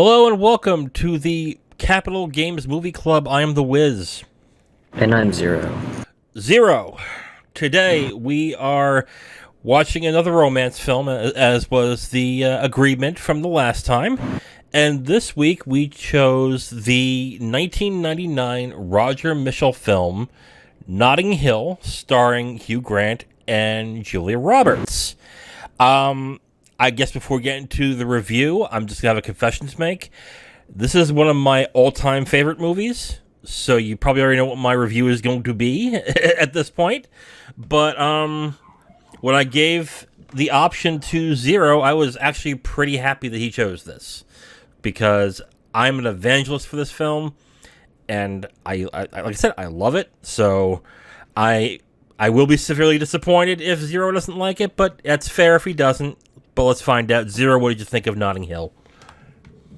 Hello and welcome to the Capital Games Movie Club. I am the Wiz. And I'm Zero. Zero. Today we are watching another romance film, as was the agreement from the last time. And this week we chose the 1999 Roger Michell film, Notting Hill, starring Hugh Grant and Julia Roberts. I guess before we get into the review, I'm just going to have a confession to make. This is one of my all-time favorite movies, so you probably already know what my review is going to be at this point. But when I gave the option to Zero, I was actually pretty happy that he chose this, because I'm an evangelist for this film, and I like I said, I love it, so I will be severely disappointed if Zero doesn't like it, but that's fair if he doesn't. But let's find out. Zero, what did you think of Notting Hill?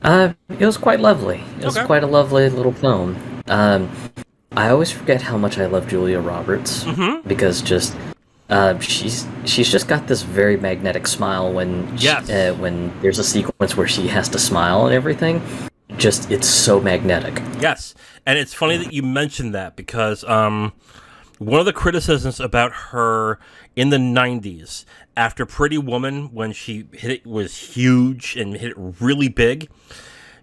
It was quite lovely. It was Okay. quite a lovely little film. I always forget how much I love Julia Roberts because she's just got this very magnetic smile Yes. when there's a sequence where she has to smile and everything. Just it's so magnetic. Yes. And it's funny that you mentioned that, because one of the criticisms about her in the 90s, after Pretty Woman, when she hit it was huge and hit it really big,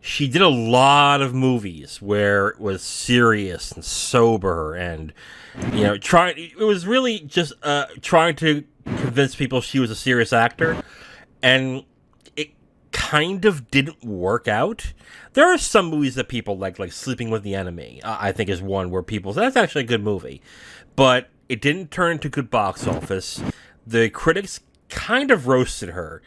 she did a lot of movies where it was serious and sober and, it was really just trying to convince people she was a serious actor. And it kind of didn't work out. There are some movies that people like Sleeping with the Enemy, I think is one where people say, that's actually a good movie. But it didn't turn into good box office. The critics kind of roasted her.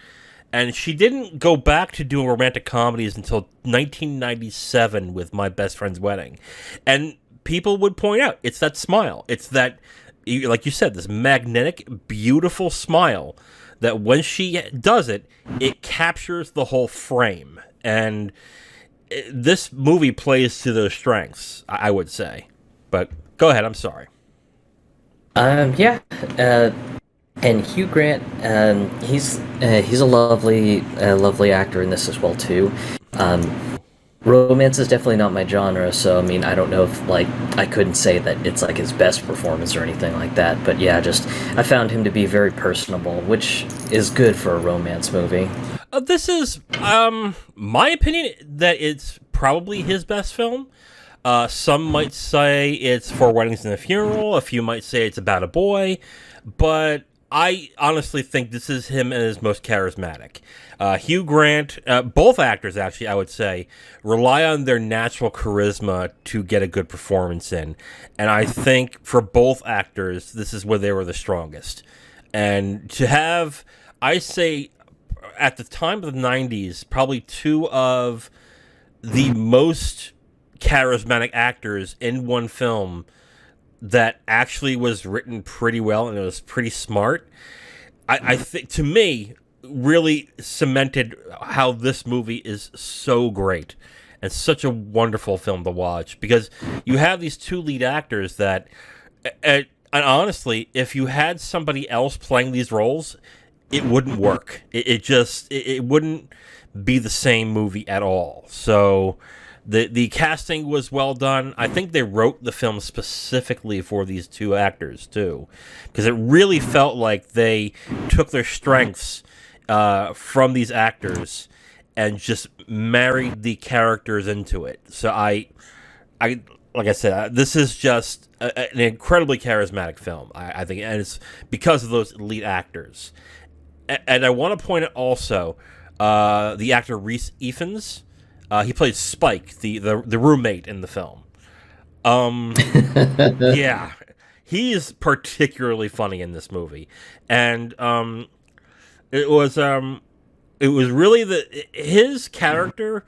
And she didn't go back to doing romantic comedies until 1997 with My Best Friend's Wedding. And people would point out, it's that smile. It's that, like you said, this magnetic, beautiful smile that when she does it, it captures the whole frame. And this movie plays to those strengths, I would say. But go ahead, I'm sorry. Yeah. And Hugh Grant, he's a lovely actor in this as well too. Romance is definitely not my genre, so I mean I don't know if I couldn't say that it's like his best performance or anything like that. But yeah, just I found him to be very personable, which is good for a romance movie. This is my opinion that it's probably his best film. Some might say it's Four Weddings and a Funeral. A few might say it's About a Boy. But I honestly think this is him at his most charismatic. Hugh Grant, both actors actually, I would say, rely on their natural charisma to get a good performance in. And I think for both actors, this is where they were the strongest. And to have, I say, at the time of the 90s, probably two of the most charismatic actors in one film that actually was written pretty well and it was pretty smart, I think, to me, really cemented how this movie is so great and such a wonderful film to watch, because you have these two lead actors that, and honestly, if you had somebody else playing these roles, it wouldn't work. It wouldn't be the same movie at all. So the casting was well done. I think they wrote the film specifically for these two actors too, because it really felt like they took their strengths from these actors and just married the characters into it. So I like I said, this is just an incredibly charismatic film. I think, and it's because of those lead actors. And I want to point out also the actor Rhys Ifans. He plays Spike, the roommate in the film. Yeah, he is particularly funny in this movie, and it was really his character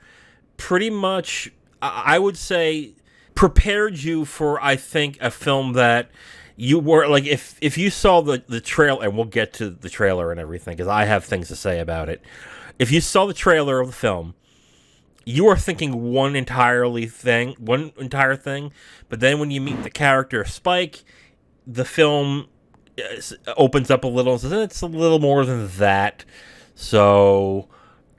pretty much, I would say, prepared you for, I think, a film that you were like, if you saw the trailer, and we'll get to the trailer and everything because I have things to say about it. If you saw the trailer of the film, you are thinking one entire thing, but then when you meet the character of Spike, the film opens up a little and says it's a little more than that. So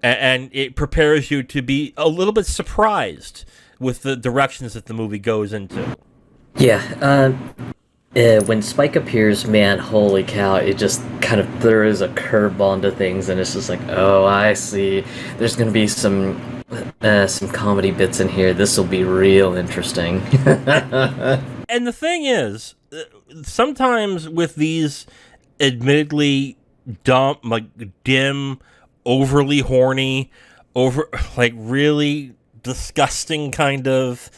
and it prepares you to be a little bit surprised with the directions that the movie goes into. Yeah, when Spike appears, man, holy cow, it just kind of throws a curveball into things, and it's just like, oh, I see. There's gonna be some comedy bits in here. This will be real interesting. And the thing is, sometimes with these admittedly dumb, like dim, overly horny, like really disgusting kind of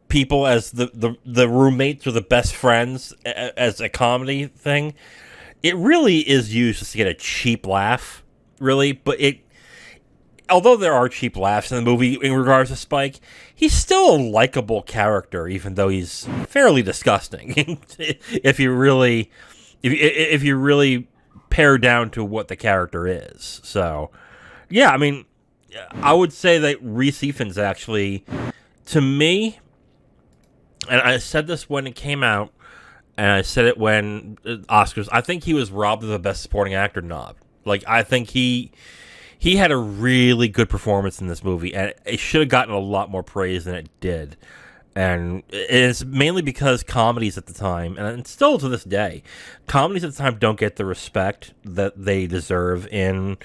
people as the roommates or the best friends as a comedy thing, it really is used just to get a cheap laugh, really. But although there are cheap laughs in the movie in regards to Spike, he's still a likable character, even though he's fairly disgusting. if you really pare down to what the character is. So, yeah, I mean, I would say that Rhys Ifans actually, to me, and I said this when it came out, and I said it when Oscars, I think he was robbed of the Best Supporting Actor nod. Like, I think he had a really good performance in this movie, and it should have gotten a lot more praise than it did. And it's mainly because comedies at the time, and still to this day, comedies at the time don't get the respect that they deserve in,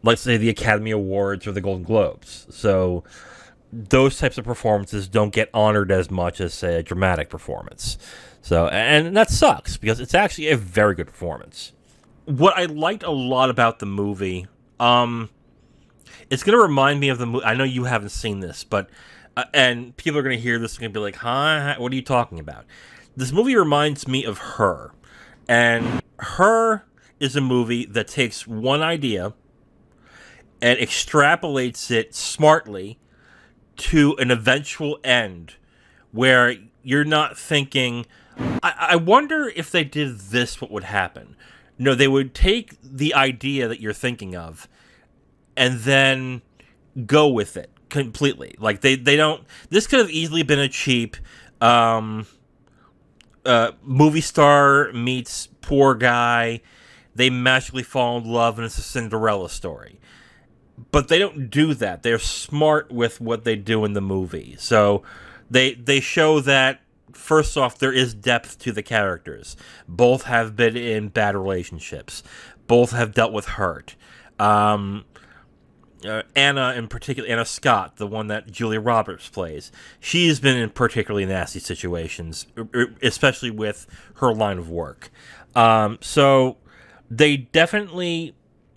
let's say, the Academy Awards or the Golden Globes. So those types of performances don't get honored as much as, say, a dramatic performance. So, and that sucks, because it's actually a very good performance. What I liked a lot about the movie, it's going to remind me of the movie. I know you haven't seen this, but and people are going to hear this and going to be like, huh, what are you talking about? This movie reminds me of Her. And Her is a movie that takes one idea and extrapolates it smartly to an eventual end where you're not thinking, I wonder if they did this, what would happen? No, they would take the idea that you're thinking of and then go with it completely. Like, they don't... This could have easily been a cheap movie star meets poor guy. They magically fall in love and it's a Cinderella story. But they don't do that. They're smart with what they do in the movie. So they show that, first off, there is depth to the characters. Both have been in bad relationships. Both have dealt with hurt. Anna, in particular, Anna Scott, the one that Julia Roberts plays, she's been in particularly nasty situations, especially with her line of work. So they definitely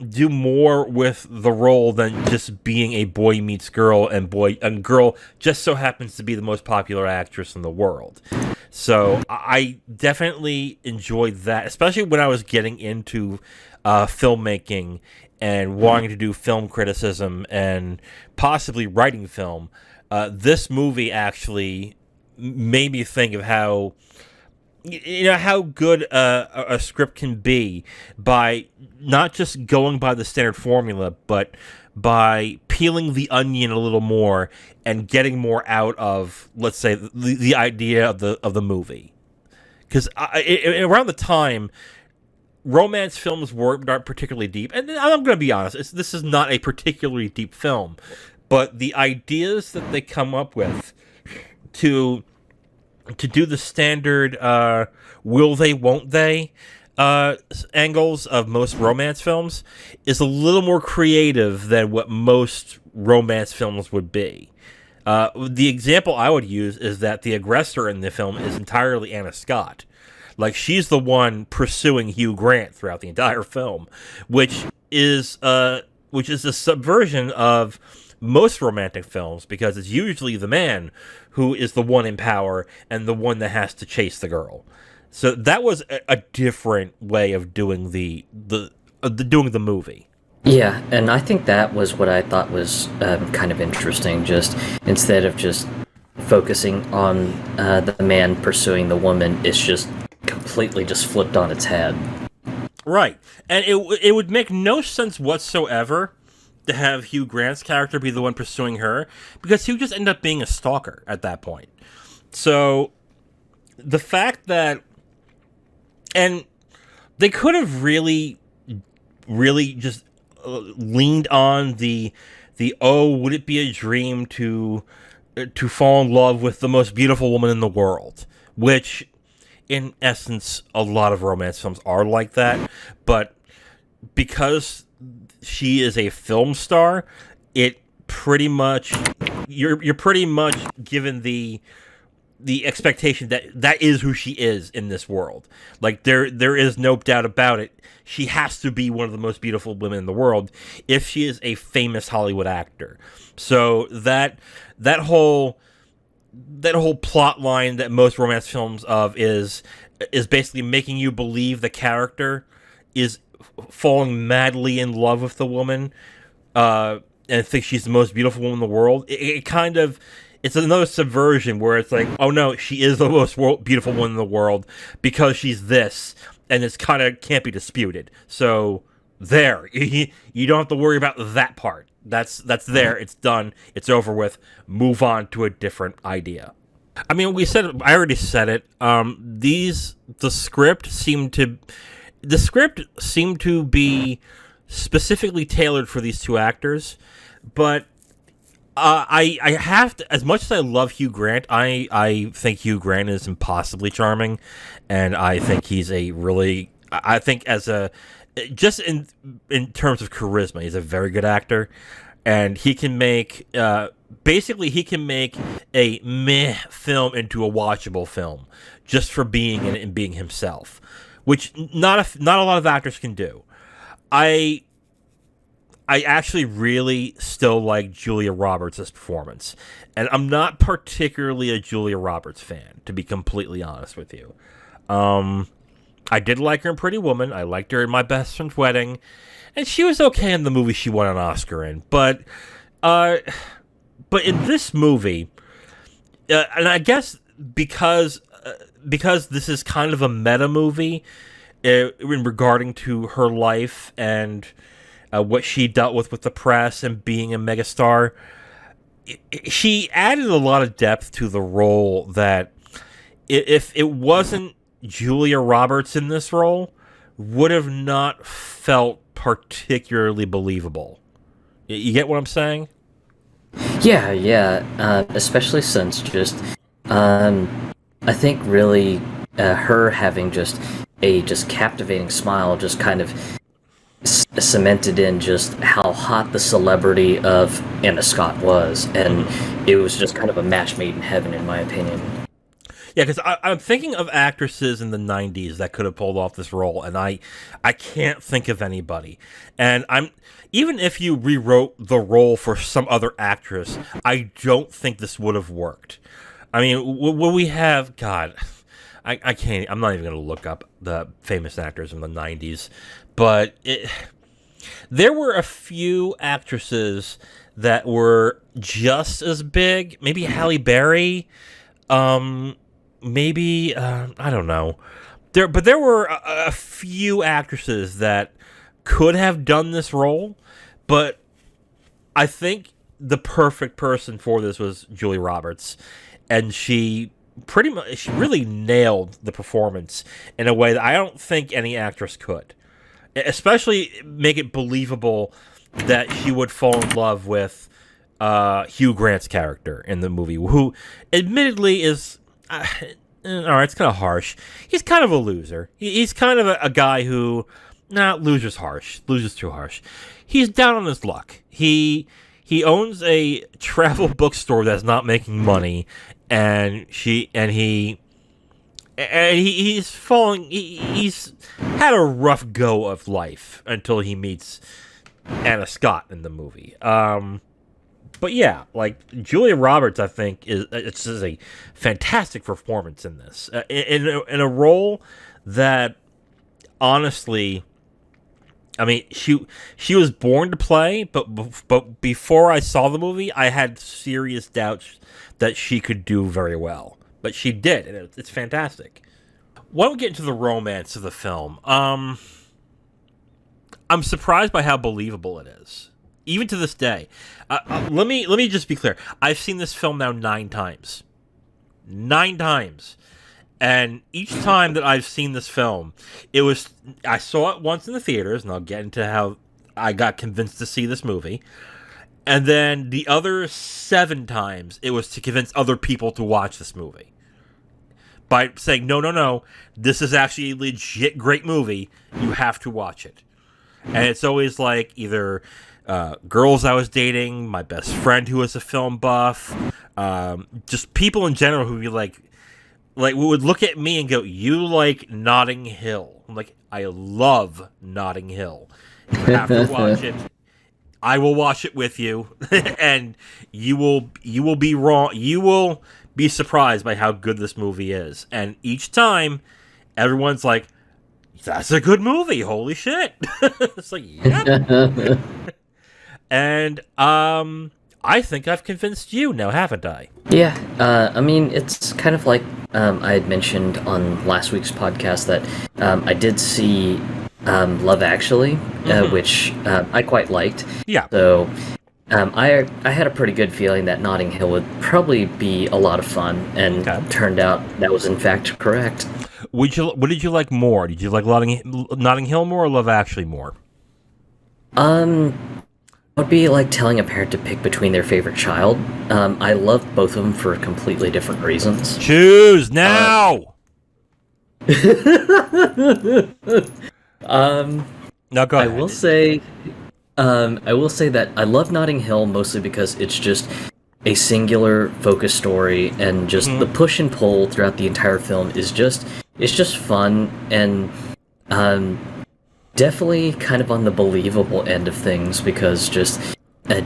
do more with the role than just being a boy meets girl, and girl just so happens to be the most popular actress in the world. So I definitely enjoyed that, especially when I was getting into filmmaking and wanting to do film criticism and possibly writing film. This movie actually made me think of how good a script can be by not just going by the standard formula, but by peeling the onion a little more and getting more out of, let's say, the idea of the movie. Because around the time, romance films weren't particularly deep, and I'm going to be honest, this is not a particularly deep film, but the ideas that they come up with to do the standard will they, won't they angles of most romance films is a little more creative than what most romance films would be. The example I would use is that the aggressor in the film is entirely Anna Scott. Like, she's the one pursuing Hugh Grant throughout the entire film, which is a subversion of most romantic films, because it's usually the man who is the one in power and the one that has to chase the girl. So that was a different way of doing the movie. Yeah, and I think that was what I thought was kind of interesting. Just instead of just focusing on the man pursuing the woman, it's just completely just flipped on its head. Right, and it would make no sense whatsoever to have Hugh Grant's character be the one pursuing her, because he would just end up being a stalker at that point. So the fact that, and they could have really just leaned on the the oh, would it be a dream to fall in love with the most beautiful woman in the world, which in essence a lot of romance films are like that, but because she is a film star, it pretty much you're pretty much given the expectation that that is who she is in this world. Like there is no doubt about it. She has to be one of the most beautiful women in the world if she is a famous Hollywood actor. So that whole plot line that most romance films of is basically making you believe the character is falling madly in love with the woman, and think she's the most beautiful woman in the world. It kind of, it's another subversion where it's like, oh no, she is the most beautiful woman in the world because she's this, and it's kind of can't be disputed. So there, you don't have to worry about that part. That's there. It's done. It's over with. Move on to a different idea. I mean, I already said it. The script seemed to be specifically tailored for these two actors, but I have to, as much as I love Hugh Grant, I think Hugh Grant is impossibly charming, and I think he's I think just in terms of charisma, he's a very good actor, and he can make he can make a meh film into a watchable film just for being in it and being himself, which not a lot of actors can do. I actually really still like Julia Roberts' performance, and I'm not particularly a Julia Roberts fan, to be completely honest with you. I did like her in Pretty Woman. I liked her in My Best Friend's Wedding, and she was okay in the movie she won an Oscar in. But in this movie, and I guess because this is kind of a meta movie in regarding to her life and what she dealt with the press and being a megastar, she added a lot of depth to the role that if it wasn't Julia Roberts in this role, would have not felt particularly believable. You get what I'm saying? Yeah. Especially since just, I think really her having just a captivating smile just kind of cemented in just how hot the celebrity of Anna Scott was, and it was just kind of a match made in heaven, in my opinion. Yeah, because I'm thinking of actresses in the 90s that could have pulled off this role, and I can't think of anybody. And even if you rewrote the role for some other actress, I don't think this would have worked. I mean, will we have... God, I can't... I'm not even going to look up the famous actors in the 90s, but there were a few actresses that were just as big. Maybe Halle Berry... maybe I don't know. There were a few actresses that could have done this role, but I think the perfect person for this was Julia Roberts, and she really nailed the performance in a way that I don't think any actress could. Especially make it believable that she would fall in love with Hugh Grant's character in the movie, who admittedly is... all right, it's kind of harsh. He's kind of a loser. He's kind of a guy who... Nah, loser's harsh. Loser's too harsh. He's down on his luck. He owns a travel bookstore that's not making money, and he's falling... He's had a rough go of life until he meets Anna Scott in the movie. But yeah, like Julia Roberts, I think it's a fantastic performance in this, in a role that, honestly, I mean, she was born to play. But before I saw the movie, I had serious doubts that she could do very well. But she did, and it's fantastic. Why don't we get into the romance of the film? I'm surprised by how believable it is. Even to this day. Let me just be clear. I've seen this film now 9 times. 9 times. And each time that I've seen this film, I saw it once in the theaters, and I'll get into how I got convinced to see this movie. And then the other 7 times, it was to convince other people to watch this movie. By saying, no, this is actually a legit great movie. You have to watch it. And it's always like either girls I was dating, my best friend who was a film buff, just people in general who would be like would look at me and go, "You like Notting Hill?" I'm like, "I love Notting Hill. You have to watch it. I will watch it with you, and you will be wrong. You will be surprised by how good this movie is." And each time, everyone's like, "That's a good movie. Holy shit!" It's like, yeah. And I think I've convinced you now, haven't I? Yeah, I mean, it's kind of like I had mentioned on last week's podcast that I did see Love Actually, which I quite liked. Yeah. So I had a pretty good feeling that Notting Hill would probably be a lot of fun, and turned out that was in fact correct. What did you like more? Did you like Notting Hill more or Love Actually more? It would be like telling a parent to pick between their favorite child. I love both of them for completely different reasons. Choose now! No, go ahead. I will say that I love Notting Hill mostly because it's just a singular focused story, and just the push and pull throughout the entire film is just fun, and definitely kind of on the believable end of things, because when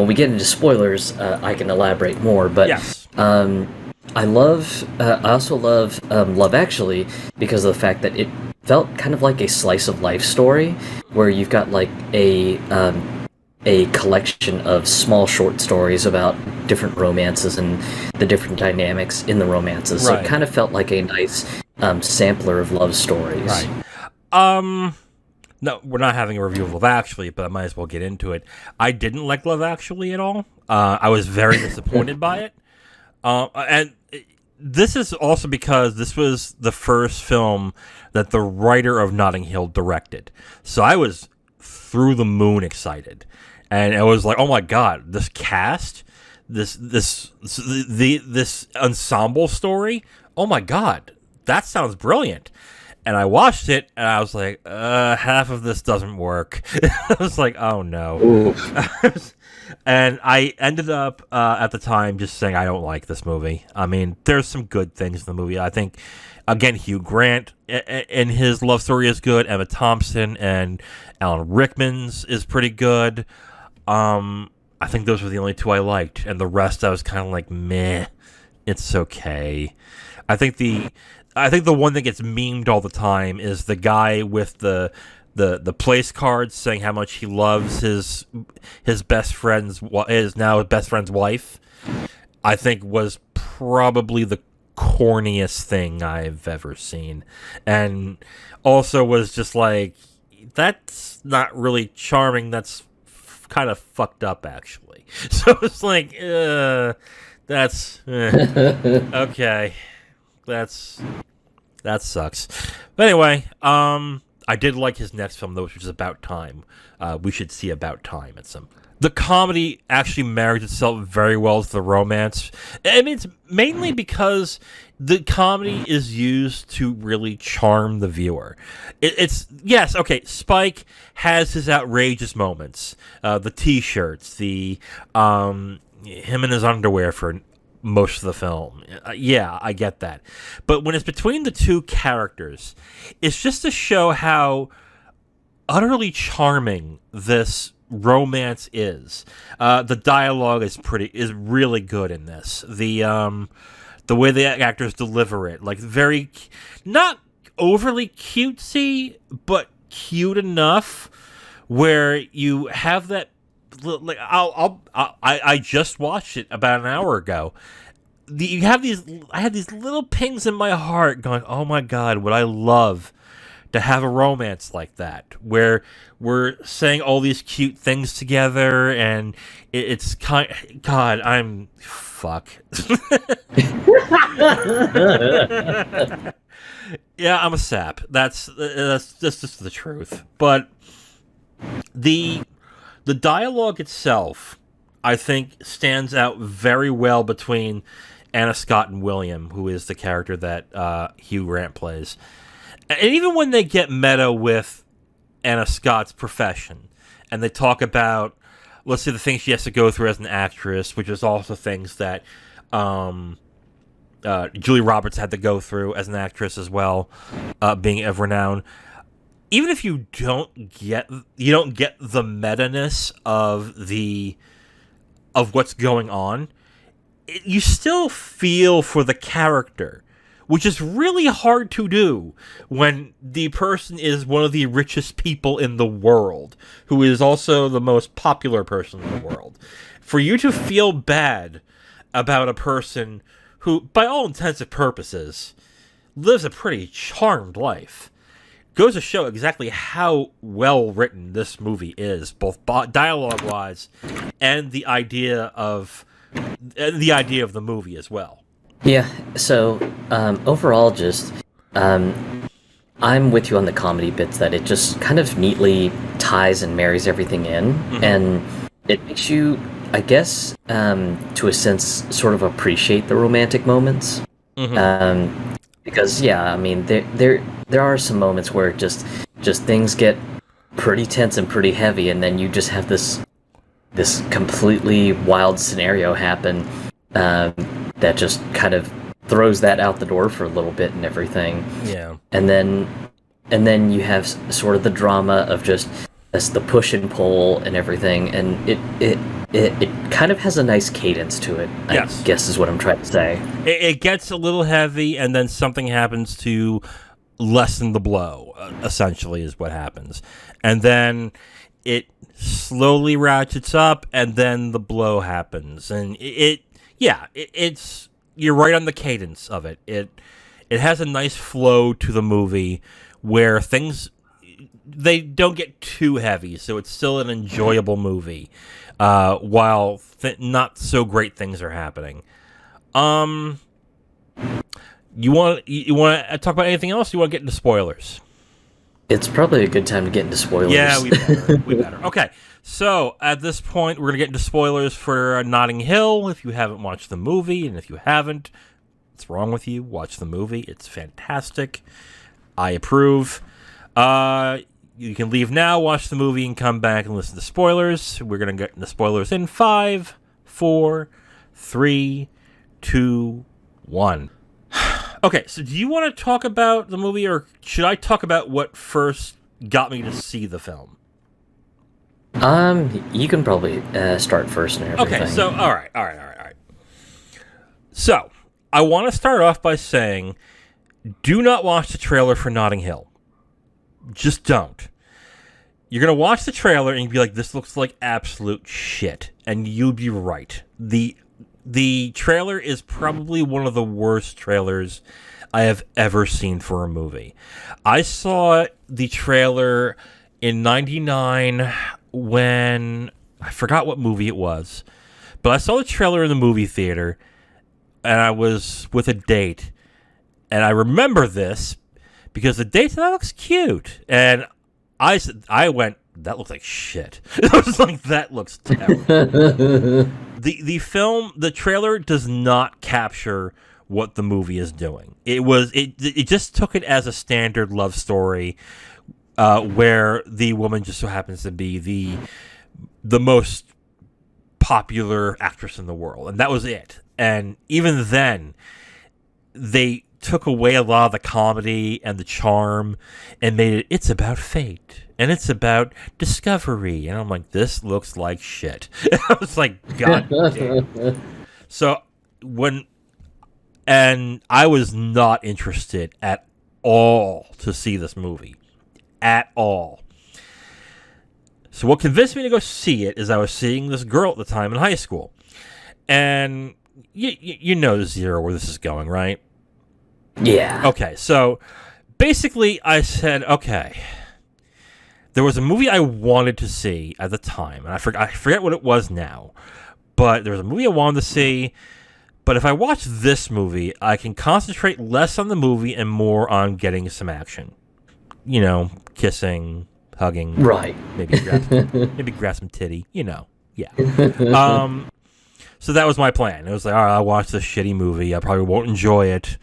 we get into spoilers, I can elaborate more. But yes. I also love Love Actually because of the fact that it felt kind of like a slice of life story, where you've got like a collection of small short stories about different romances and the different dynamics in the romances. Right. So it kind of felt like a nice sampler of love stories. Right. No, we're not having a review of Love Actually, but I might as well get into it. I didn't like Love Actually at all. I was very disappointed by it. And this is also because this was the first film that the writer of Notting Hill directed. So I was through the moon excited. And I was like, oh my god, this cast, this ensemble story, oh my god, that sounds brilliant. And I watched it, and I was like, half of this doesn't work. I was like, oh no. And I ended up, at the time, just saying I don't like this movie. I mean, there's some good things in the movie. I think, again, Hugh Grant and his love story is good. Emma Thompson and Alan Rickman's is pretty good. I think those were the only 2 I liked. And the rest I was kind of like, meh, it's okay. I think the one that gets memed all the time is the guy with the place cards saying how much he loves his best friend's wife. I think was probably the corniest thing I've ever seen, and also was just like, that's not really charming. That's kind of fucked up, actually. So it's like, that's okay. That sucks. But anyway, I did like his next film, though, which was About Time. We should see About Time at some. The comedy actually marries itself very well to the romance. I mean, it's mainly because the comedy is used to really charm the viewer. Yes, okay, Spike has his outrageous moments. The T-shirts, him in his underwear for most of the film. Yeah, I get that. But when it's between the two characters, it's just to show how utterly charming this romance is. The dialogue is really good in this. The way the actors deliver it, like very, not overly cutesy, but cute enough where you have that. Like I just watched it about an hour ago. I had these little pings in my heart going, oh my god, would I love to have a romance like that, where we're saying all these cute things together, and it's God, I'm fuck. Yeah, I'm a sap. That's just the truth. But the The dialogue itself, I think, stands out very well between Anna Scott and William, who is the character that Hugh Grant plays. And even when they get meta with Anna Scott's profession, and they talk about, let's say, the things she has to go through as an actress, which is also things that Julia Roberts had to go through as an actress as well, being of renown. Even if you don't get the meta-ness of what's going on, you still feel for the character, which is really hard to do when the person is one of the richest people in the world, who is also the most popular person in the world. For you to feel bad about a person who, by all intents and purposes, lives a pretty charmed life, goes to show exactly how well written this movie is, both dialogue-wise and the idea of the movie as well. Yeah, so overall, just I'm with you on the comedy bits, that it just kind of neatly ties and marries everything in, and it makes you, I guess, to a sense, sort of appreciate the romantic moments. Because I mean, there are some moments where just things get pretty tense and pretty heavy, and then you just have this completely wild scenario happen that just kind of throws that out the door for a little bit and everything. Yeah. And then you have sort of the drama of just the push and pull and everything, and it kind of has a nice cadence to it, yes. I guess is what I'm trying to say. It gets a little heavy, and then something happens to lessen the blow, essentially, is what happens. And then it slowly ratchets up, and then the blow happens. And it's you're right on the cadence of it. It has a nice flow to the movie where things, they don't get too heavy, so it's still an enjoyable movie, while not so great things are happening. You want to talk about anything else? You want to get into spoilers? It's probably a good time to get into spoilers. Yeah, we better. Okay, so at this point, we're going to get into spoilers for Notting Hill, if you haven't watched the movie, and if you haven't, what's wrong with you? Watch the movie. It's fantastic. I approve. You can leave now, watch the movie, and come back and listen to spoilers. We're going to get into spoilers in 5, 4, 3, 2, 1. Okay, so do you want to talk about the movie, or should I talk about what first got me to see the film? You can probably start first and everything. Okay, so all right. So I want to start off by saying, do not watch the trailer for Notting Hill. Just don't. You're going to watch the trailer and you'll be like, this looks like absolute shit. And you'll be right. The trailer is probably one of the worst trailers I have ever seen for a movie. I saw the trailer in '99 when, I forgot what movie it was, but I saw the trailer in the movie theater, and I was with a date. And I remember this because the date said, that looks cute. And I went, that looks like shit. I was like, that looks terrible. The trailer does not capture what the movie is doing. It just took it as a standard love story, where the woman just so happens to be the most popular actress in the world, and that was it. And even then, they took away a lot of the comedy and the charm and made it's about fate. And it's about discovery. And I'm like, this looks like shit. I was like, God damn. So and I was not interested at all to see this movie. At all. So what convinced me to go see it is I was seeing this girl at the time in high school. And you know Zero where this is going, right? Yeah. Okay, so basically I said, okay, there was a movie I wanted to see at the time, and I forget what it was now, but there was a movie I wanted to see, but if I watch this movie, I can concentrate less on the movie and more on getting some action. You know, kissing, hugging, Right. maybe grab some titty, yeah. So that was my plan. It was like, all right, I'll watch this shitty movie. I probably won't enjoy it,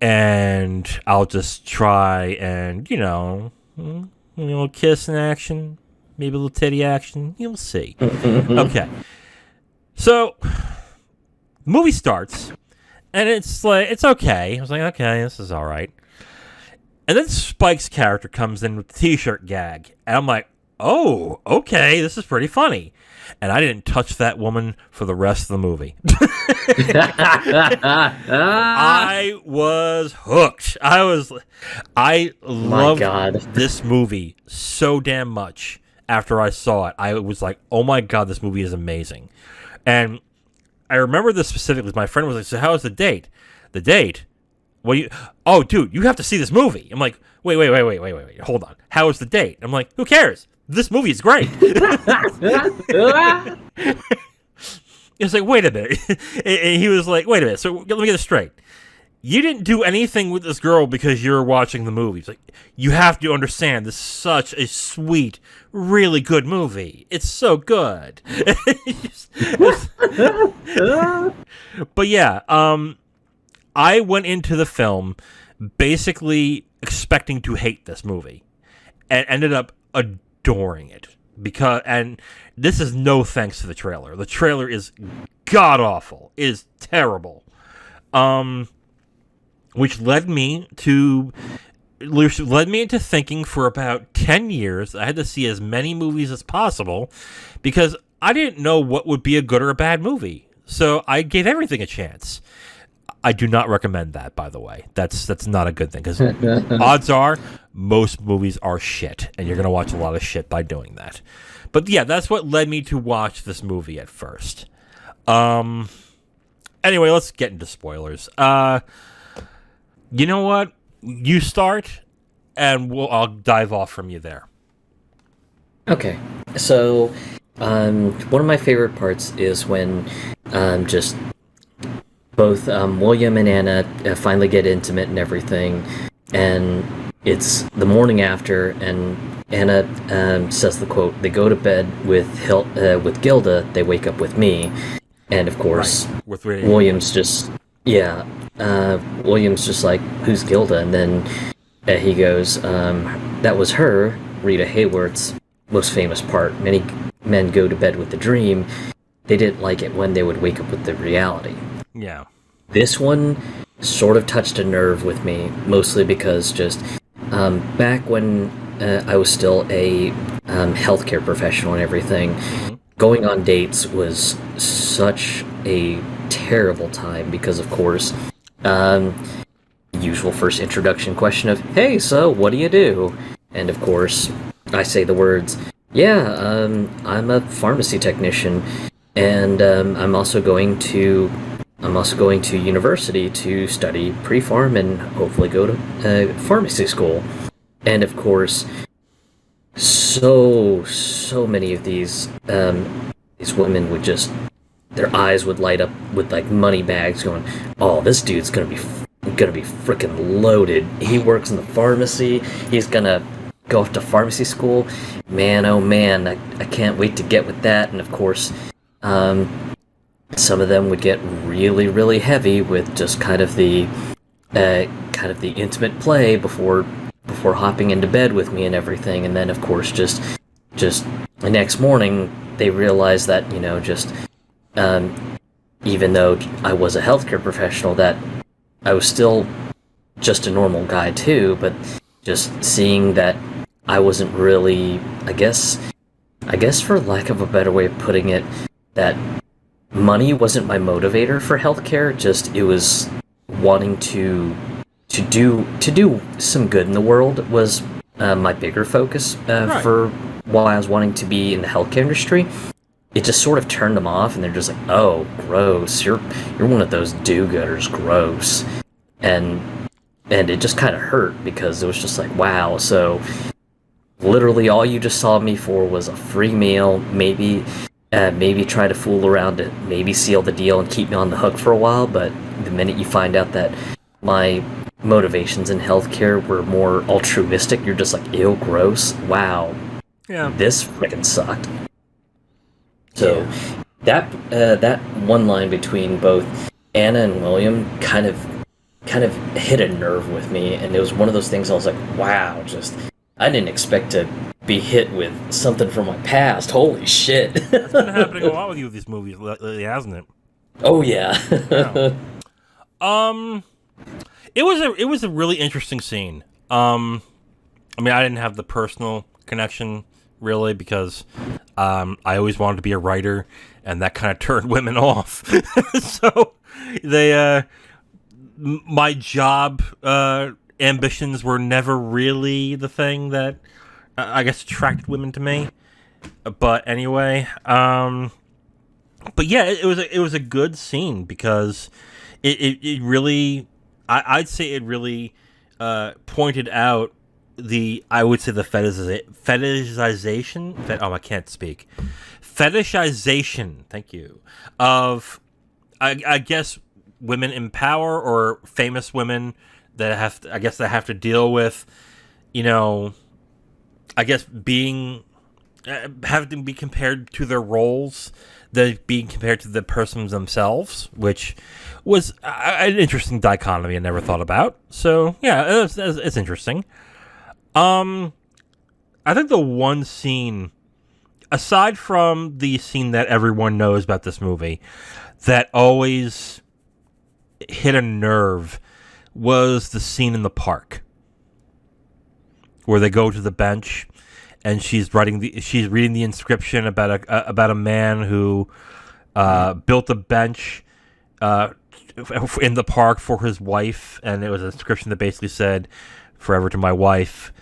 and I'll just try and kiss in action, maybe a little titty action. You'll see. Okay, so movie starts, and it's like it's okay. I was like, okay, this is all right. And then Spike's character comes in with the t-shirt gag, and I'm like, oh, okay, this is pretty funny. And I didn't touch that woman for the rest of the movie. I was hooked. I loved this movie so damn much after I saw it. I was like, oh my God, this movie is amazing. And I remember this specifically. My friend was like, so how was the date? The date? Oh, dude, you have to see this movie. I'm like, wait, hold on. How was the date? I'm like, who cares? This movie is great. It's like, wait a minute. And he was like, wait a minute. So let me get this straight. You didn't do anything with this girl because you're watching the movie. It's like, you have to understand, this is such a sweet, really good movie. It's so good. But yeah, I went into the film basically expecting to hate this movie and ended up adoring it and this is no thanks to the trailer. The trailer is god awful. It is terrible. Which led me into thinking for about 10 years I had to see as many movies as possible because I didn't know what would be a good or a bad movie. So I gave everything a chance. I do not recommend that, by the way. That's not a good thing, because odds are most movies are shit, and you're going to watch a lot of shit by doing that. But yeah, that's what led me to watch this movie at first. Anyway, let's get into spoilers. You know what? You start, and I'll dive off from you there. Okay, so one of my favorite parts is when just both William and Anna finally get intimate and everything, and it's the morning after, and Anna says the quote, "They go to bed with Gilda, they wake up with me," and of course, right. William's just like, "Who's Gilda?" And then he goes, "That was her, Rita Hayworth's most famous part. Many men go to bed with the dream. They didn't like it when they would wake up with the reality." Yeah. This one sort of touched a nerve with me, mostly because just back when I was still a healthcare professional and everything, going on dates was such a terrible time because, of course, usual first introduction question of, "Hey, so what do you do?" And of course, I say the words, "Yeah, I'm a pharmacy technician, and I'm also going to university to study pre-pharm and hopefully go to pharmacy school." And of course, so many of these women would just, their eyes would light up with like money bags, going, "Oh, this dude's gonna be freaking loaded. He works in the pharmacy. He's gonna go off to pharmacy school. Man, oh man, I can't wait to get with that." And of course, some of them would get really, really heavy with just kind of the intimate play before hopping into bed with me and everything. And then, of course, just the next morning, they realized that, even though I was a healthcare professional, that I was still just a normal guy too. But just seeing that I wasn't really, I guess for lack of a better way of putting it, that money wasn't my motivator for healthcare. Just it was wanting to do some good in the world was my bigger focus right. for why I was wanting to be in the healthcare industry. It just sort of turned them off, and they're just like, "Oh, gross! You're one of those do-gooders, gross," and it just kind of hurt because it was just like, wow. So literally, all you just saw me for was a free meal, maybe try to fool around to maybe seal the deal and keep me on the hook for a while, but the minute you find out that my motivations in healthcare were more altruistic. You're just like, ew, gross. Wow, Yeah. this freaking sucked. So that one line between both Anna and William kind of hit a nerve with me, and it was one of those things I was like, wow, just I didn't expect to be hit with something from my past. Holy shit. It's been happening a lot with you with these movies lately, hasn't it? Oh yeah. Yeah. It was a really interesting scene. I mean, I didn't have the personal connection really because I always wanted to be a writer, and that kind of turned women off. So they my job ambitions were never really the thing that I guess attracted women to me. But anyway, but yeah, it was a good scene because it really I'd say it really pointed out I would say the fetishization. I can't speak. Fetishization. Thank you. Of I guess women in power or famous women that have to deal with, I guess being having to be compared to their roles, that being compared to the persons themselves, which was an interesting dichotomy I never thought about. So yeah, it's interesting. I think the one scene, aside from the scene that everyone knows about this movie, that always hit a nerve was the scene in the park where they go to the bench and she's reading the inscription about a man who built a bench in the park for his wife, and it was an inscription that basically said, "Forever to my wife,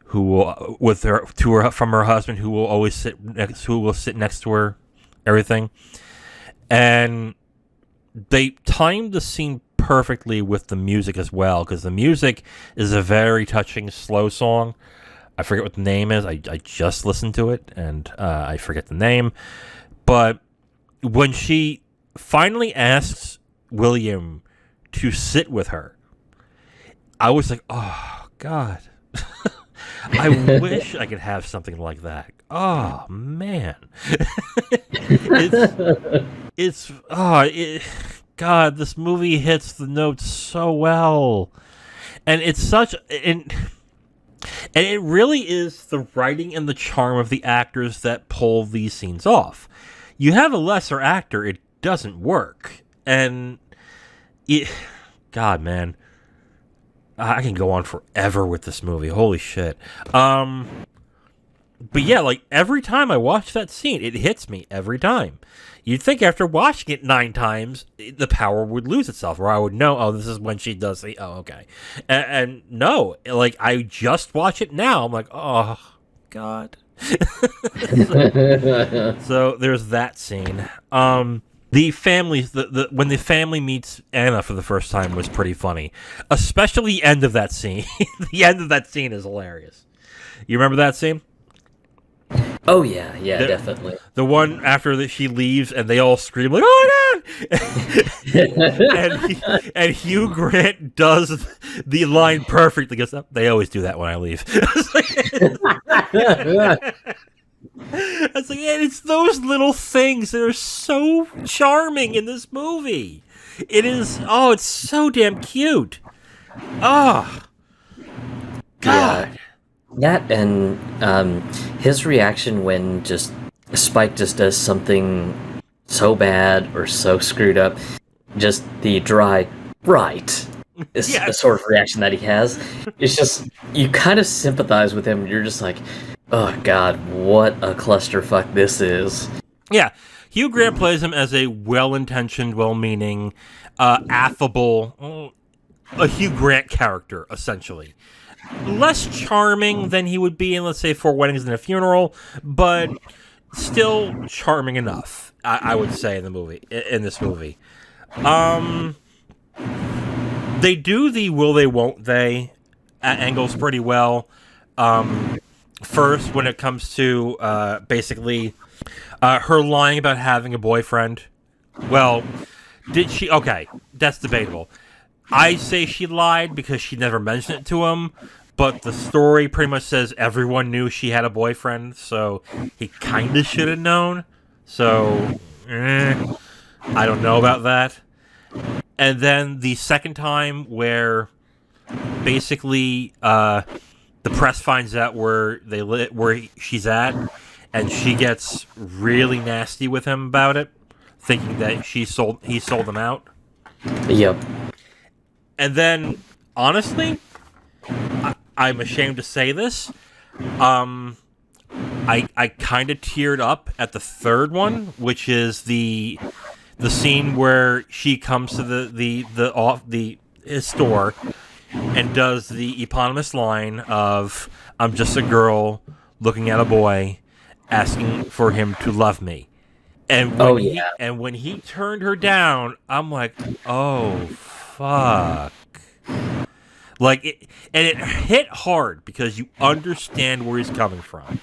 who will from her husband, who will sit next to her," everything. And they timed the scene perfectly with the music as well, because the music is a very touching slow song. I forget what the name is. I just listened to it, and I forget the name. But when she finally asks William to sit with her, I was like, oh, God. I wish I could have something like that. Oh, man. God, this movie hits the notes so well. And it's such... And it really is the writing and the charm of the actors that pull these scenes off. You have a lesser actor, it doesn't work. And God, man, I can go on forever with this movie. Holy shit. But yeah, like every time I watch that scene, it hits me every time. You'd think after watching it 9 times, the power would lose itself, or I would know, oh, this is when she does the, oh, okay. And no, like, I just watch it now. I'm like, oh, God. So there's that scene. The family, when the family meets Anna for the first time was pretty funny. Especially the end of that scene. The end of that scene is hilarious. You remember that scene? Oh yeah, definitely. The one after she leaves and they all scream like, "Oh my God!" and Hugh Grant does the line perfectly. Because they always do that when I leave. It's like, and it's those little things that are so charming in this movie. It is. Oh, it's so damn cute. Oh, God. Yeah. That and his reaction when just Spike just does something so bad or so screwed up, just the dry right is the sort of reaction that he has. It's just, you kind of sympathize with him. You're just like, oh God, what a clusterfuck this is. Yeah, Hugh Grant plays him as a well-intentioned, well-meaning, affable, a Hugh Grant character, essentially. Less charming than he would be in, let's say, 4 Weddings and a Funeral, but still charming enough, I would say, in this movie. They do the will they, won't they angles pretty well. First, when it comes to basically her lying about having a boyfriend. Well, did she? Okay, that's debatable. I say she lied because she never mentioned it to him, but the story pretty much says everyone knew she had a boyfriend, so he kind of should have known. So, I don't know about that. And then the second time where basically the press finds out where where she's at, and she gets really nasty with him about it, thinking that he sold them out. Yep. And then, honestly, I'm ashamed to say this. I kind of teared up at the third one, which is the scene where she comes to his store and does the eponymous line of "I'm just a girl looking at a boy, asking for him to love me." And when he turned her down, I'm like, oh fuck. Like, it hit hard because you understand where he's coming from.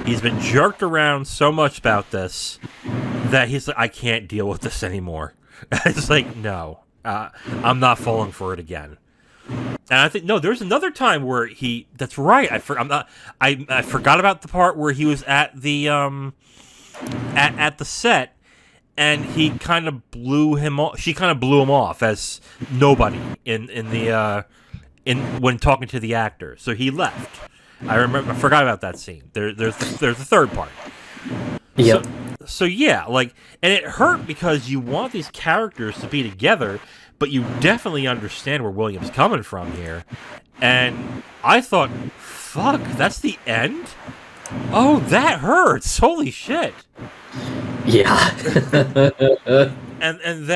He's been jerked around so much about this that he's like, I can't deal with this anymore. It's like, no, I'm not falling for it again. And I think, no, there's another time where that's right. I forgot about the part where he was at the at the set, and he kind of blew him off. She kind of blew him off as nobody when talking to the actor. So he left. I forgot about that scene. There's the third part. Yep. So yeah, like, and it hurt because you want these characters to be together, but you definitely understand where William's coming from here. And I thought, fuck, that's the end? Oh, that hurts. Holy shit. Yeah. and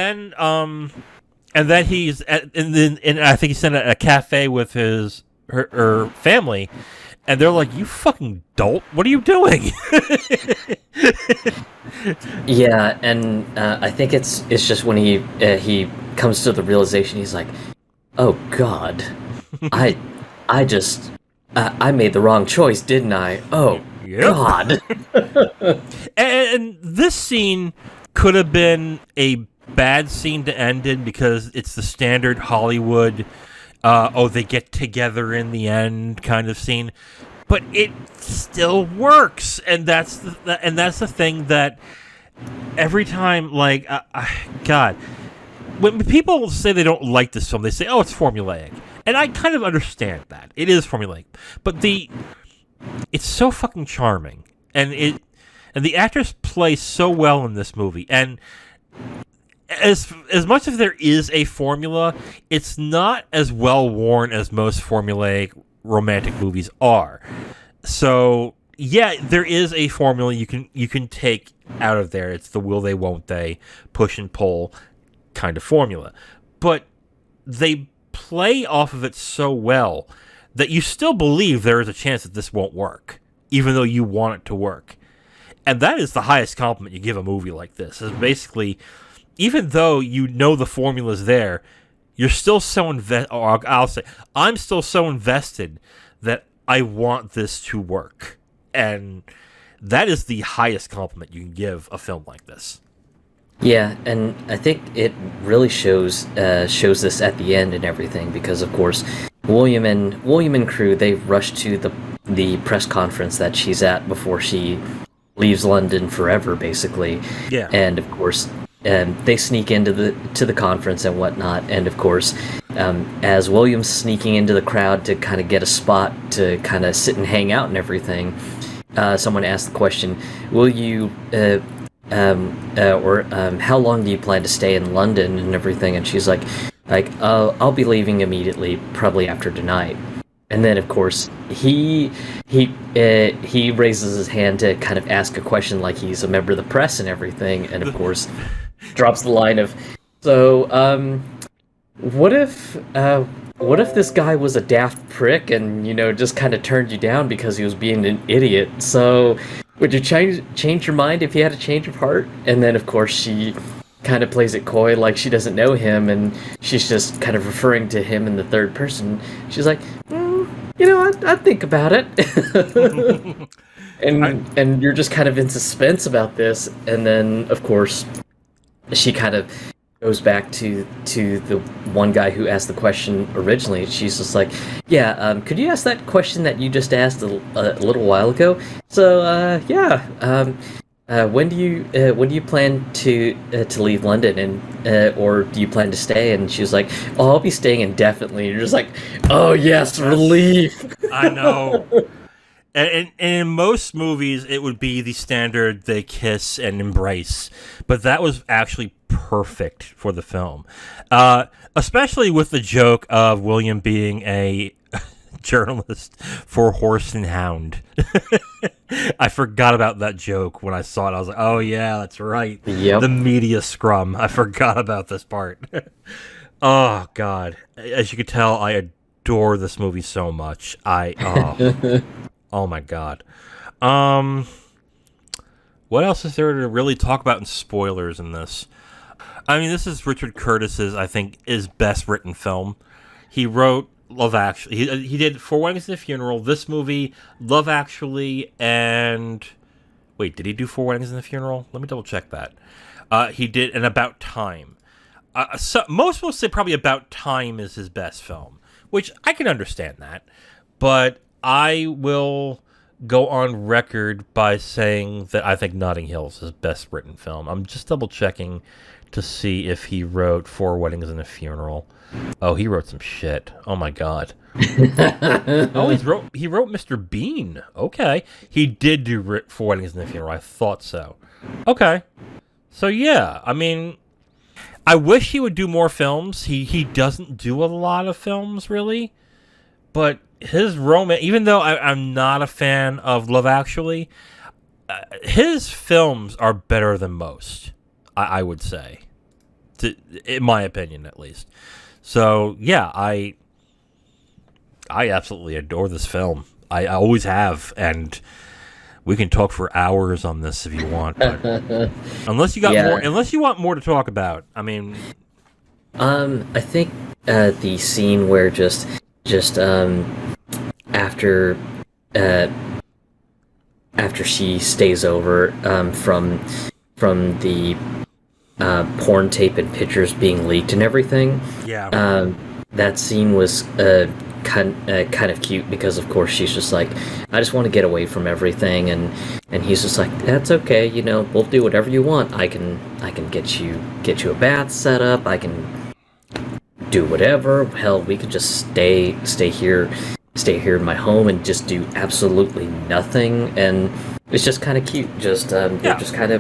then he's and I think he's in a cafe with her family, and they're like, "You fucking dolt! What are you doing?" Yeah, and I think it's just when he comes to the realization, he's like, "Oh God, I made the wrong choice, didn't I? Oh Yep. God." And this scene could have been a bad scene to end in because it's the standard Hollywood, they get together in the end kind of scene, but it still works, and that's the thing that every time, like, God, when people say they don't like this film, they say, "Oh, it's formulaic," and I kind of understand that it is formulaic, but it's so fucking charming, and the actors play so well in this movie, and as much as there is a formula, it's not as well worn as most formulaic romantic movies are. So yeah, there is a formula you can take out of there. It's the will they, won't they, push and pull kind of formula, but they play off of it so well that you still believe there is a chance that this won't work, even though you want it to work. And that is the highest compliment you give a movie like this. Is basically, even though you know the formula's there, you're still so I'm still so invested that I want this to work. And that is the highest compliment you can give a film like this. Yeah, and I think it really shows this at the end and everything, because of course William and crew, they rush to the press conference that she's at before she leaves London forever, basically. Yeah. And of course, they sneak into the conference and whatnot. And of course, as William's sneaking into the crowd to kind of get a spot to kind of sit and hang out and everything, someone asked the question, "Will you, how long do you plan to stay in London and everything?" And she's like, I'll be leaving immediately, probably after tonight. And then, of course, he raises his hand to kind of ask a question, like he's a member of the press and everything, and of course, drops the line of, "So, what if this guy was a daft prick and, just kind of turned you down because he was being an idiot? So, would you change your mind if he had a change of heart?" And then, of course, she kind of plays it coy, like she doesn't know him, and she's just kind of referring to him in the third person. She's like, I'd think about it. and you're just kind of in suspense about this, and then of course she kind of goes back to the one guy who asked the question originally. She's just like, "Yeah, could you ask that question that you just asked a little while ago?" So, yeah, when do you plan to leave London, and or do you plan to stay? And she was like, "Oh, I'll be staying indefinitely." And you're just like, "Oh yes, relief." I know. And in most movies, it would be the standard they kiss and embrace, but that was actually perfect for the film, especially with the joke of William being a journalist for Horse and Hound. I forgot about that joke when I saw it. I was like, "Oh yeah, that's right." Yep. The media scrum. I forgot about this part. Oh God, as you could tell, I adore this movie so much. Oh my God. What else is there to really talk about in spoilers in this? I mean, this is Richard Curtis's, I think, his best written film. He wrote Love Actually. He did Four Weddings and a Funeral, this movie, Love Actually, and... Wait, did he do Four Weddings and a Funeral? Let me double check that. He did an About Time. Most will say probably About Time is his best film, which I can understand that. But I will go on record by saying that I think Notting Hill is his best written film. I'm just double checking to see if he wrote Four Weddings and a Funeral. Oh, he wrote some shit. Oh my God. Oh, he wrote Mr. Bean. Okay, he did do Four Weddings and a Funeral. I thought so. Okay, so yeah, I mean, I wish he would do more films. He doesn't do a lot of films really, but his romance, even though I'm not a fan of Love Actually, his films are better than most, I would say, in my opinion at least. So yeah, I absolutely adore this film. I always have, and we can talk for hours on this if you want. But unless you got more, unless you want more to talk about, I mean, I think the scene where just after she stays over from the porn tape and pictures being leaked and everything. Yeah. That scene was kind of cute because of course she's just like, I just want to get away from everything, and he's just like, that's okay, you know, we'll do whatever you want. I can get you a bath set up. I can do whatever. Hell, we could just stay here in my home and just do absolutely nothing. And it's just kind of cute. Just they're just kind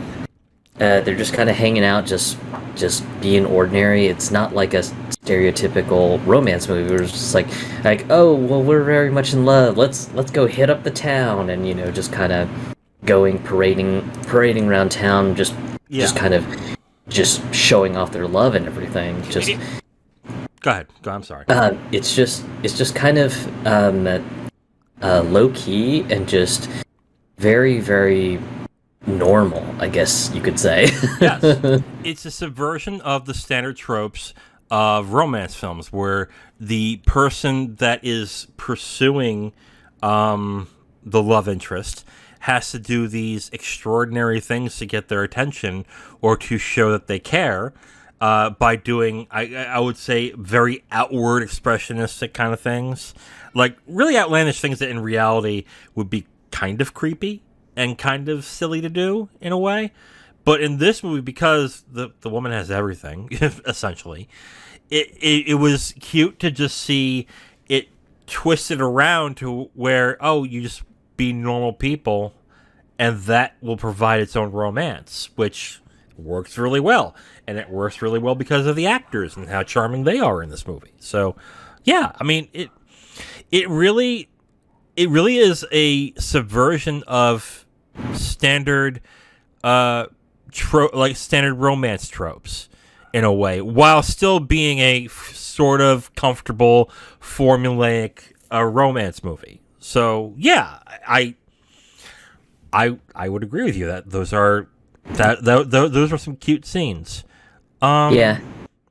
of hanging out, just being ordinary. It's not like a stereotypical romance movie where it's just like, oh well, we're very much in love. Let's go hit up the town, and you know, just kind of going parading around town, just kind of just showing off their love and everything. Just go ahead. I'm sorry. It's just kind of low key and just very, very normal, I guess you could say. Yes. It's a subversion of the standard tropes of romance films where the person that is pursuing the love interest has to do these extraordinary things to get their attention or to show that they care by doing, I would say, very outward expressionistic kind of things. Like really outlandish things that in reality would be kind of creepy and kind of silly to do in a way. But in this movie, because the woman has everything, essentially, it was cute to just see it twisted around to where, oh, you just be normal people, and that will provide its own romance, which works really well. And it works really well because of the actors and how charming they are in this movie. So, yeah, I mean, it really is a subversion of standard standard romance tropes in a way, while still being a sort of comfortable formulaic romance movie. So yeah, I would agree with you that those are some cute scenes. Yeah,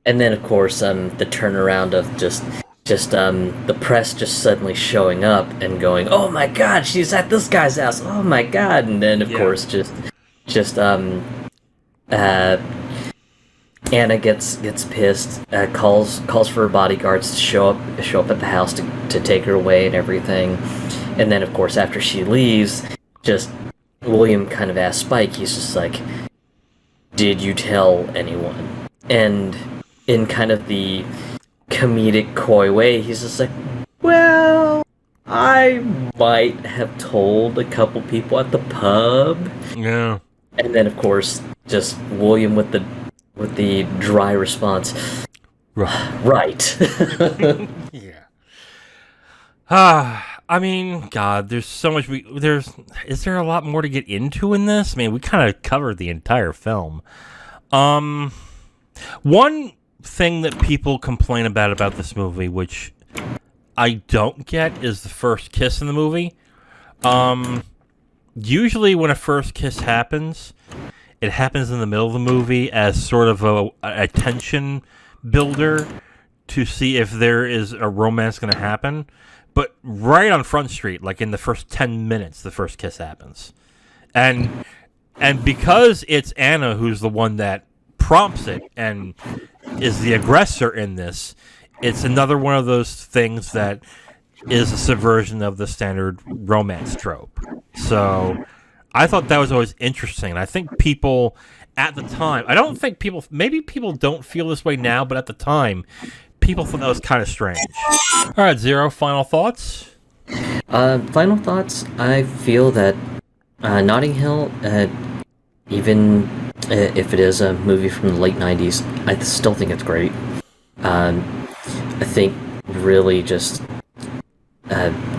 and then of course the turnaround of just the press just suddenly showing up and going, oh my god, she's at this guy's house, oh my god, and then of course just Anna gets pissed, calls for her bodyguards to show up at the house to take her away and everything, and then of course after she leaves, just William kind of asks Spike. He's just like, "Did you tell anyone?" And in kind of the comedic coy way, he's just like, "Well, I might have told a couple people at the pub." Yeah. And then of course just William with the dry response. Right. Yeah. I mean, God, there's so much. Is there a lot more to get into in this? I mean, we kind of covered the entire film. One thing that people complain about this movie, which I don't get, is the first kiss in the movie. Usually when a first kiss happens, it happens in the middle of the movie as sort of a tension builder to see if there is a romance going to happen. But right on Front Street, like in the first 10 minutes, the first kiss happens. And because it's Anna who's the one that prompts it and is the aggressor in this, it's another one of those things that is a subversion of the standard romance trope. So I thought that was always interesting. And I think people at the time, maybe people don't feel this way now, but at the time, people thought that was kind of strange. All right, Zero, final thoughts? Final thoughts, I feel that Notting Hill, even if it is a movie from the late 90s, I still think it's great. I think really just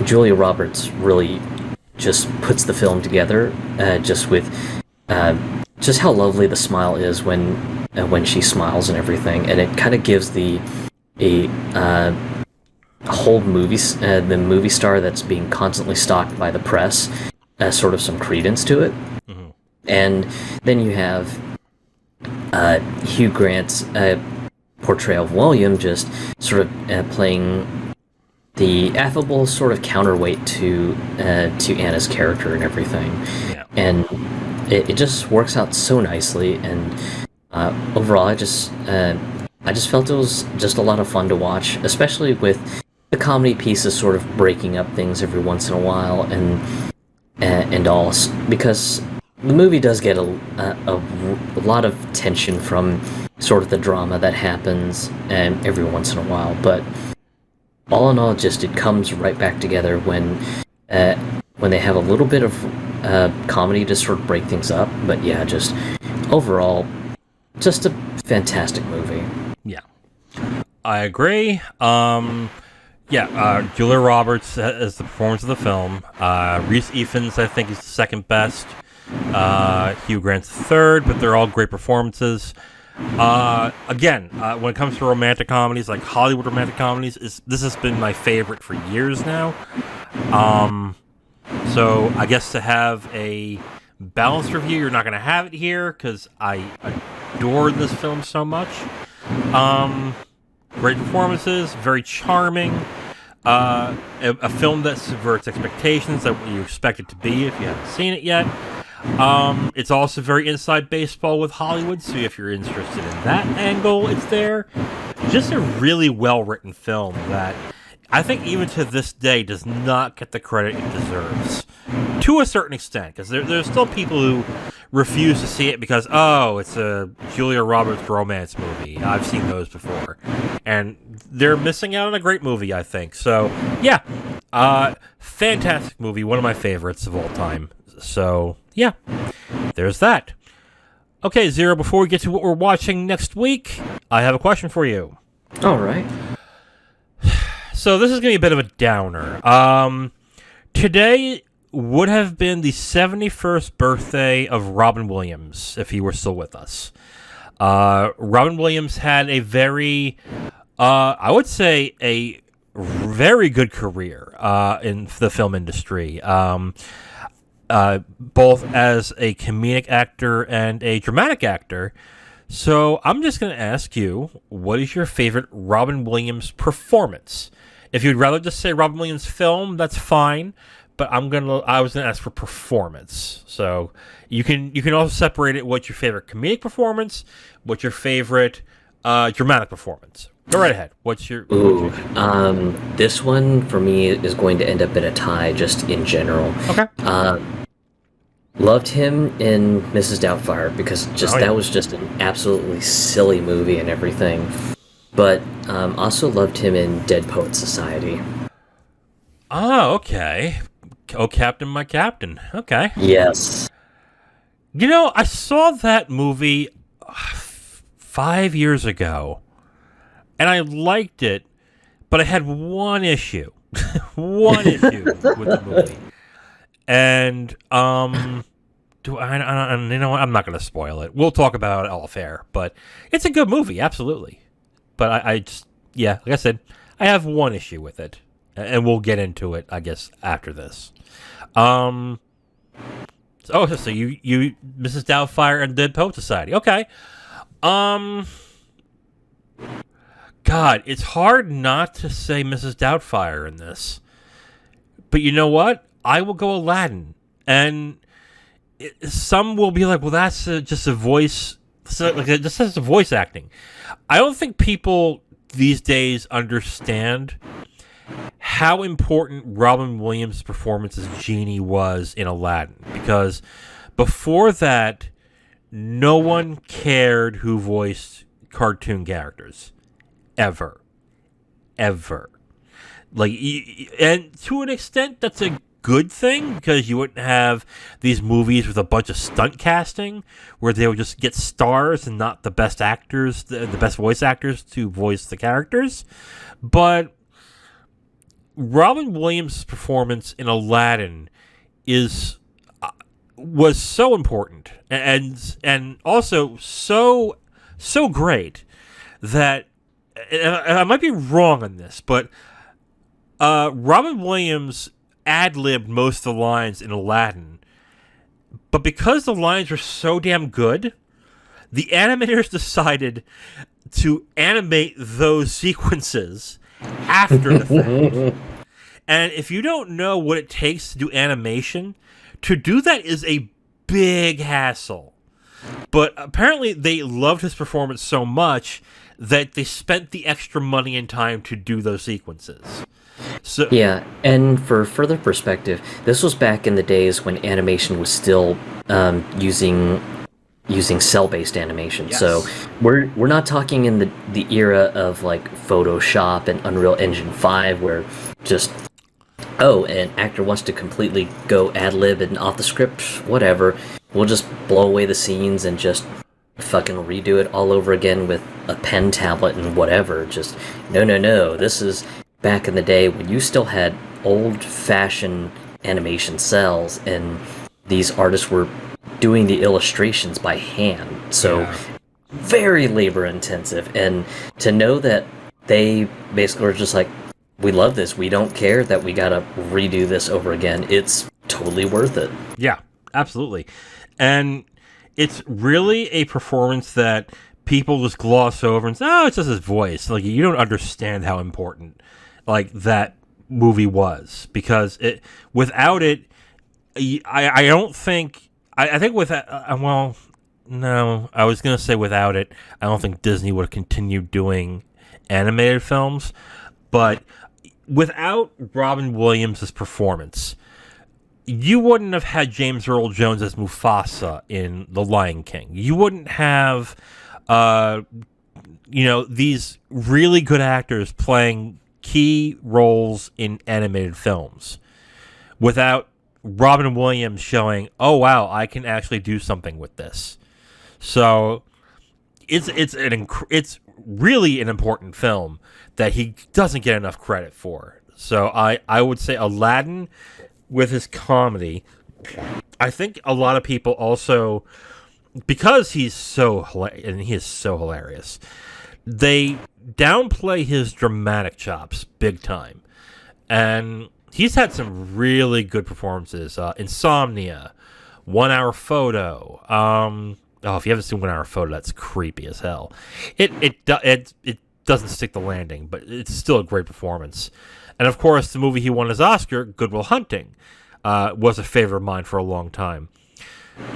Julia Roberts really just puts the film together, just with just how lovely the smile is when she smiles and everything, and it kind of gives the whole movie the movie star that's being constantly stalked by the press sort of some credence to it. Mm-hmm. And then you have Hugh Grant's portrayal of William just sort of playing the affable sort of counterweight to Anna's character and everything. Yeah. And it just works out so nicely, and overall I just felt it was just a lot of fun to watch, especially with the comedy pieces sort of breaking up things every once in a while, and all, because the movie does get a lot of tension from sort of the drama that happens every once in a while, but all in all, just it comes right back together when they have a little bit of comedy to sort of break things up. But yeah, just overall, just a fantastic movie. Yeah, I agree. Julia Roberts is the performance of the film. Rhys Ifans, I think, is the second best. Hugh Grant's the third, but they're all great performances. Again, when it comes to romantic comedies, like Hollywood romantic comedies, this has been my favorite for years now. So I guess to have a balanced review, you're not going to have it here because I adored this film so much. Great performances, very charming. A film that subverts expectations, that what you expect it to be if you haven't seen it yet. It's also very inside baseball with Hollywood, so if you're interested in that angle, it's there. Just a really well-written film that I think even to this day does not get the credit it deserves. To a certain extent, because there's still people who refuse to see it because, oh, it's a Julia Roberts romance movie. I've seen those before. And they're missing out on a great movie, I think. So, yeah. Fantastic movie. One of my favorites of all time. So, yeah. There's that. Okay, Zero, before we get to what we're watching next week, I have a question for you. All right. So this is going to be a bit of a downer. Today would have been the 71st birthday of Robin Williams, if he were still with us. Robin Williams had a very, I would say, a very good career in the film industry, both as a comedic actor and a dramatic actor. So I'm just going to ask you, what is your favorite Robin Williams performance? If you'd rather just say Robin Williams film, that's fine. but I was gonna ask for performance. So you can also separate it. What's your favorite comedic performance? What's your favorite dramatic performance? Go right ahead. Ooh, this one for me is going to end up in a tie just in general. Okay. Loved him in Mrs. Doubtfire because that was just an absolutely silly movie and everything. But also loved him in Dead Poet Society. Oh, okay. Oh, Captain, my Captain. Okay. Yes. I saw that movie 5 years ago, and I liked it, but I had one issue. One issue with the movie. And, you know what? I'm not going to spoil it. We'll talk about it off air, but it's a good movie, absolutely. But I just, like I said, I have one issue with it, and we'll get into it, I guess, after this. So you Mrs. Doubtfire and Dead Poet Society. Okay. God, it's hard not to say Mrs. Doubtfire in this. But you know what? I will go Aladdin. And some will be like, well, that's just a voice. Just as a voice acting. I don't think people these days understand how important Robin Williams' performance as Genie was in Aladdin. Because before that, no one cared who voiced cartoon characters. Ever. And to an extent, that's a good thing, because you wouldn't have these movies with a bunch of stunt casting where they would just get stars and not the best actors, the best voice actors to voice the characters. But Robin Williams' performance in Aladdin was so important and also so great that, and I might be wrong on this, but Robin Williams ad-libbed most of the lines in Aladdin, but because the lines were so damn good, the animators decided to animate those sequences after the fact. And if you don't know what it takes to do animation, to do that is a big hassle. But apparently they loved his performance so much that they spent the extra money and time to do those sequences. So, yeah, and for further perspective, this was back in the days when animation was still using cell-based animation. Yes. So we're not talking in the era of like Photoshop and Unreal Engine 5 where just an actor wants to completely go ad-lib and off the script, whatever. We'll just blow away the scenes and just fucking redo it all over again with a pen tablet and whatever. Just no. This is back in the day when you still had old-fashioned animation cells and these artists were doing the illustrations by hand. So very labor intensive. And to know that they basically were just like, we love this, we don't care that we gotta redo this over again, it's totally worth it. Yeah, absolutely. And it's really a performance that people just gloss over and say, oh, it's just his voice. Like, you don't understand how important that movie was, because without it, I don't think, I think no, I was going to say without it, I don't think Disney would have continued doing animated films, but without Robin Williams' performance, you wouldn't have had James Earl Jones as Mufasa in The Lion King. You wouldn't have, these really good actors playing key roles in animated films without Robin Williams showing, oh wow, I can actually do something with this. So it's really an important film that he doesn't get enough credit for. So I would say Aladdin with his comedy. I think a lot of people also, because he's so hilarious, they downplay his dramatic chops big time. And he's had some really good performances. Insomnia, 1 Hour Photo. If you haven't seen 1 Hour Photo, that's creepy as hell. It doesn't stick the landing, but it's still a great performance. And of course, the movie he won his Oscar, Good Will Hunting. was a favorite of mine for a long time.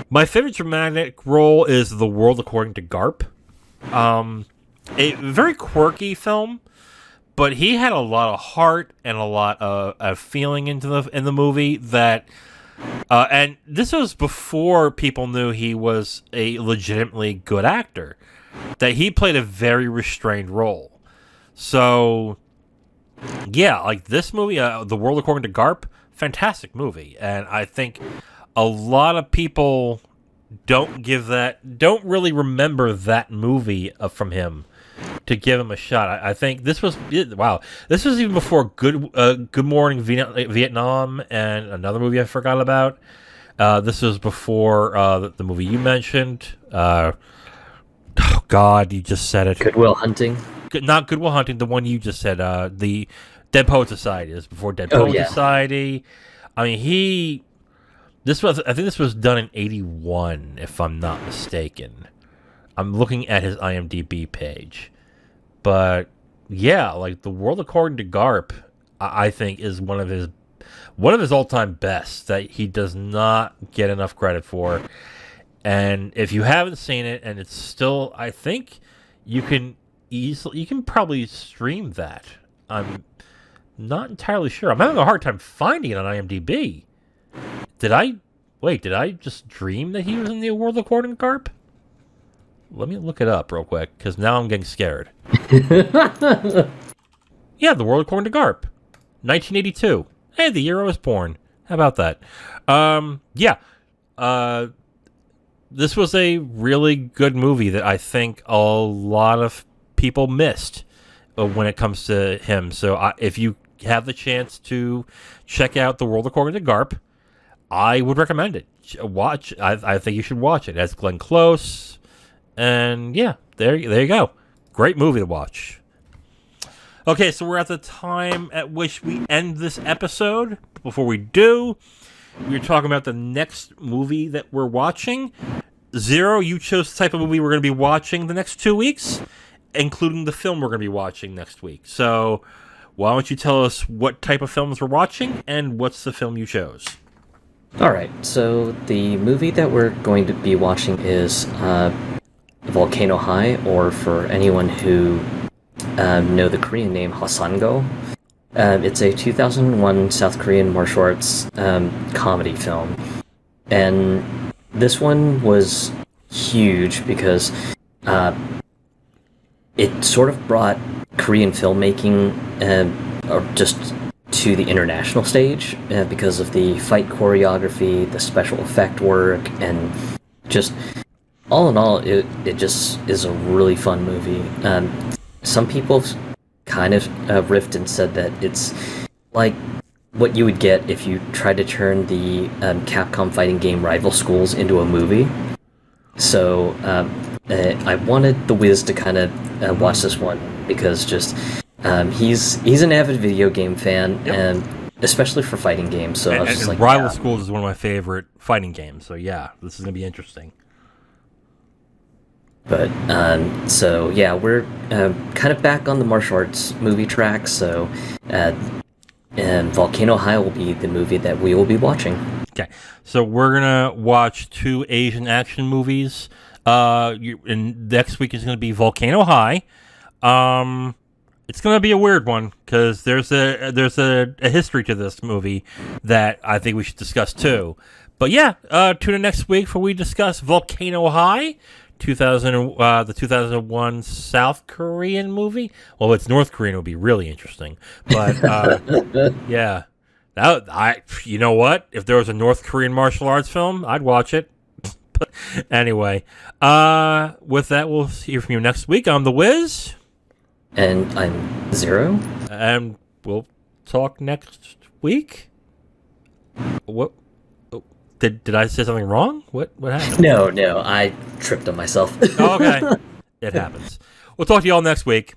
My favorite dramatic role is The World According to Garp. A very quirky film, but he had a lot of heart and a lot of feeling in the movie that. And this was before people knew he was a legitimately good actor. That he played a very restrained role. So, yeah, like this movie, The World According to Garp, fantastic movie. And I think a lot of people don't really remember that movie from him to give him a shot. I think this was even before Good Morning Vietnam and another movie I forgot about. This was before the movie you mentioned. Oh God, you just said it. Good Will Hunting. Not Good Will Hunting. The one you just said. The Dead Poet Society is before Dead Poet Society. I mean, I think this was done in '81, if I'm not mistaken. I'm looking at his IMDb page. But yeah, like The World According to Garp, I think is one of his all-time bests that he does not get enough credit for. And if you haven't seen it, and it's still, I think you can probably stream that. I'm not entirely sure. I'm having a hard time finding it on IMDb. Did I just dream that he was in The World According to Garp? Let me look it up real quick, because now I'm getting scared. Yeah, The World According to Garp. 1982. Hey, the year I was born. How about that? This was a really good movie that I think a lot of people missed when it comes to him. So if you have the chance to check out The World According to Garp, I would recommend it. I think you should watch it. It has Glenn Close. And yeah, there you go. Great movie to watch. Okay, so we're at the time at which we end this episode. Before we do, we're talking about the next movie that we're watching. Zero, you chose the type of movie we're going to be watching the next 2 weeks, including the film we're going to be watching next week. So why don't you tell us what type of films we're watching and what's the film you chose? All right, so the movie that we're going to be watching is Volcano High, or for anyone who know the Korean name, Hasango. It's a 2001 South Korean martial arts comedy film. And this one was huge because it sort of brought Korean filmmaking or just to the international stage because of the fight choreography, the special effect work, and just all in all, it just is a really fun movie. Some people kind of riffed and said that it's like what you would get if you tried to turn the Capcom fighting game Rival Schools into a movie. So I wanted the Wiz to kind of watch this one because just he's an avid video game fan, and especially for fighting games. So I was just like, Rival Schools is one of my favorite fighting games. So yeah, this is gonna be interesting. But so yeah, we're kind of back on the martial arts movie track. So and Volcano High will be the movie that we will be watching. Okay, so we're gonna watch 2 Asian action movies. And next week is gonna be Volcano High. It's gonna be a weird one because there's a history to this movie that I think we should discuss too. But yeah, tune in next week for we discuss Volcano High. The 2001 South Korean movie. Well, if it's North Korean, it would be really interesting. But yeah, you know what? If there was a North Korean martial arts film, I'd watch it. But anyway, with that, we'll hear from you next week. I'm the Wiz, and I'm Zero, and we'll talk next week. What? Did I say something wrong? What happened? No, I tripped on myself. Oh, okay. It happens. We'll talk to you all next week.